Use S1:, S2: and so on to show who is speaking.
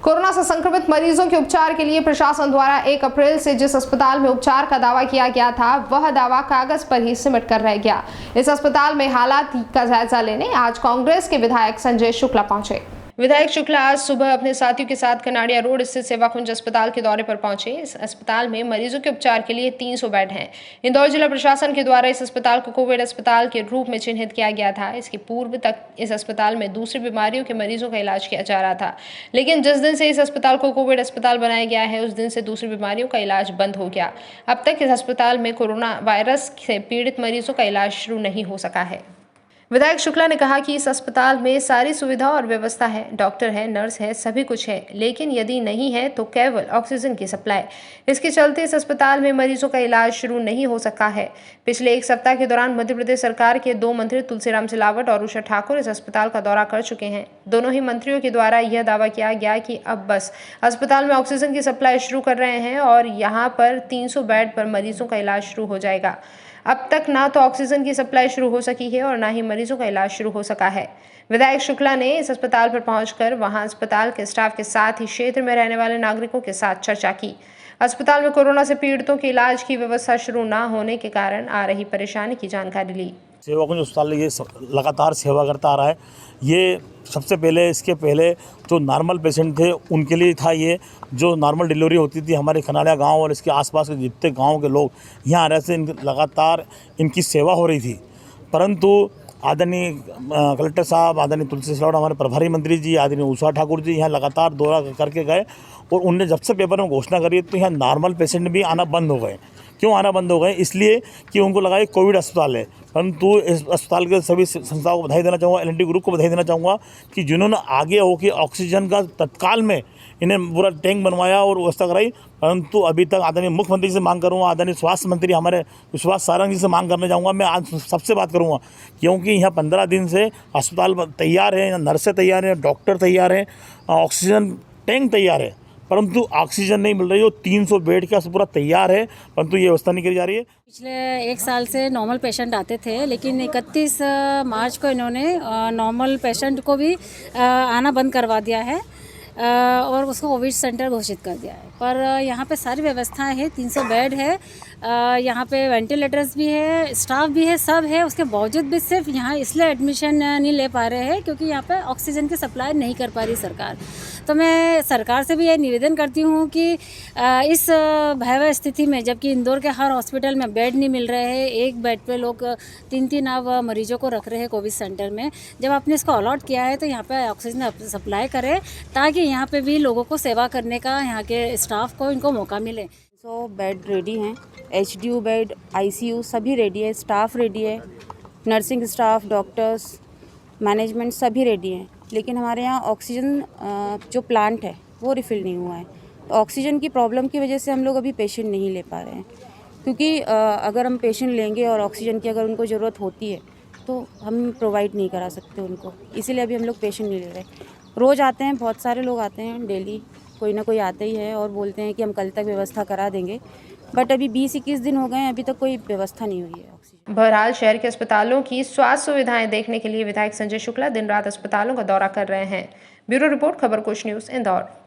S1: Corona से संक्रमित मरीजों के उपचार के लिए प्रशासन द्वारा 1 अप्रैल से जिस अस्पताल में उपचार का दावा किया गया था, वह दावा कागज पर ही सिमट कर रह गया। इस अस्पताल में हालात का जायजा लेने आज कांग्रेस के विधायक संजय शुक्ला पहुंचे। विधायक शुक्ला आज सुबह अपने साथियों के साथ कनाड़िया रोड स्थित सेवाकुंज अस्पताल के दौरे पर पहुंचे। इस अस्पताल में मरीजों के उपचार के लिए 300 बेड हैं। इंदौर जिला प्रशासन के द्वारा इस अस्पताल को कोविड अस्पताल के रूप में चिन्हित किया गया था। इसके पूर्व तक इस अस्पताल में दूसरी बीमारियों के मरीजों का इलाज किया जा रहा था, लेकिन जिस दिन से इस अस्पताल को कोविड अस्पताल बनाया गया है, उस दिन से दूसरी बीमारियों का इलाज बंद हो गया। अब तक इस अस्पताल में कोरोना वायरस से पीड़ित मरीजों का इलाज शुरू नहीं हो सका है। विधायक शुक्ला ने कहा कि इस अस्पताल में सारी सुविधा और व्यवस्था है, डॉक्टर है, नर्स है, सभी कुछ है, लेकिन यदि नहीं है तो केवल ऑक्सीजन की सप्लाई। इसके चलते इस अस्पताल में मरीजों का इलाज शुरू नहीं हो सका है। पिछले 1 सप्ताह के दौरान मध्य प्रदेश सरकार के 2 मंत्री तुलसीराम सिलावट और उषा ठाकुर इस अस्पताल का दौरा कर चुके हैं। दोनों ही मंत्रियों के द्वारा यह दावा किया गया कि अब बस अस्पताल में ऑक्सीजन की सप्लाई शुरू कर रहे हैं और यहाँ पर 300 बेड पर मरीजों का इलाज शुरू हो जाएगा। अब तक ना तो ऑक्सीजन की सप्लाई शुरू हो सकी है और ना ही मरीजों का इलाज शुरू हो सका है। विधायक शुक्ला ने इस अस्पताल पर पहुंचकर वहां अस्पताल के स्टाफ के साथ ही क्षेत्र में रहने वाले नागरिकों के साथ चर्चा की। अस्पताल में कोरोना से पीड़ितों के इलाज की व्यवस्था शुरू न होने के कारण आ रही परेशानी की जानकारी ली।
S2: सेवाकुंज अस्पताल ये लगातार सेवा करता आ रहा है। ये सबसे पहले इसके पहले जो नॉर्मल पेशेंट थे उनके लिए था, ये जो नॉर्मल डिलीवरी होती थी हमारे खनाड़िया गांव और इसके आसपास के जितने गांव के लोग यहाँ आ रहे थे, लगातार इनकी सेवा हो रही थी। परंतु आदरणीय कलेक्टर साहब, आदरणीय तुलसी सिलावट, हमारे प्रभारी मंत्री जी, आदरणीय उषा ठाकुर जी यहाँ लगातार दौरा करके गए और उनने जब से पेपर में घोषणा करी तो यहाँ नॉर्मल पेशेंट भी आना बंद हो गए। क्यों आना बंद हो गए? इसलिए कि उनको लगा ये कोविड अस्पताल है। परंतु इस अस्पताल के सभी संस्थाओं को बधाई देना चाहूँगा, L&T ग्रुप को बधाई देना चाहूँगा कि जिन्होंने आगे होकर ऑक्सीजन का तत्काल में इन्हें पूरा टैंक बनवाया और व्यवस्था कराई। परंतु अभी तक आदरणीय मुख्यमंत्री से मांग करूँगा, आदरणीय स्वास्थ्य मंत्री हमारे विश्वास सारंग जी से मांग करने जाऊँगा। मैं आज सबसे बात करूँगा क्योंकि यहाँ 15 दिन से अस्पताल तैयार है, नर्सें तैयार हैं, डॉक्टर तैयार हैं, ऑक्सीजन टैंक तैयार है, परंतु ऑक्सीजन नहीं मिल रही है। 300 बेड का पूरा तैयार है, परंतु ये व्यवस्था नहीं करी जा रही है।
S3: पिछले 1 साल से नॉर्मल पेशेंट आते थे, लेकिन 31 मार्च को इन्होंने नॉर्मल पेशेंट को भी आना बंद करवा दिया है और उसको कोविड सेंटर घोषित कर दिया है। पर यहाँ पे सारी व्यवस्थाएं हैं, 300 बेड है, यहाँ पे वेंटिलेटर्स भी है, स्टाफ भी है, सब है। उसके बावजूद भी सिर्फ यहाँ इसलिए एडमिशन नहीं ले पा रहे हैं क्योंकि यहाँ पे ऑक्सीजन की सप्लाई नहीं कर पा रही सरकार। तो मैं सरकार से भी ये निवेदन करती हूँ कि इस भयावह स्थिति में, जबकि इंदौर के हर हॉस्पिटल में बेड नहीं मिल रहे हैं, 1 बेड पे लोग 3-3 अब मरीजों को रख रहे हैं कोविड सेंटर में, जब आपने इसको अलॉट किया है तो यहाँ पे ऑक्सीजन सप्लाई करें ताकि यहाँ पे भी लोगों को सेवा करने का, यहाँ के स्टाफ को इनको मौका मिले।
S4: 100 बेड रेडी हैं, HDU बेड, ICU सभी रेडी है, स्टाफ रेडी है, नर्सिंग स्टाफ, डॉक्टर्स, मैनेजमेंट सभी रेडी हैं। लेकिन हमारे यहाँ ऑक्सीजन जो प्लांट है वो रिफ़िल नहीं हुआ है। तो ऑक्सीजन की प्रॉब्लम की वजह से हम लोग अभी पेशेंट नहीं ले पा रहे हैं, क्योंकि अगर हम पेशेंट लेंगे और ऑक्सीजन की अगर उनको ज़रूरत होती है तो हम प्रोवाइड नहीं करा सकते उनको, इसीलिए अभी हम लोग पेशेंट नहीं ले रहे। रोज़ आते हैं, बहुत सारे लोग आते हैं, डेली कोई ना कोई आते ही है और बोलते हैं कि हम कल तक व्यवस्था करा देंगे, बट अभी 20-21 दिन हो गए हैं, अभी तक कोई व्यवस्था नहीं हुई है ऑक्सीजन।
S1: बहरहाल शहर के अस्पतालों की स्वास्थ्य सुविधाएं देखने के लिए विधायक संजय शुक्ला दिन रात अस्पतालों का दौरा कर रहे हैं। ब्यूरो रिपोर्ट, खबर कुछ न्यूज़, इंदौर।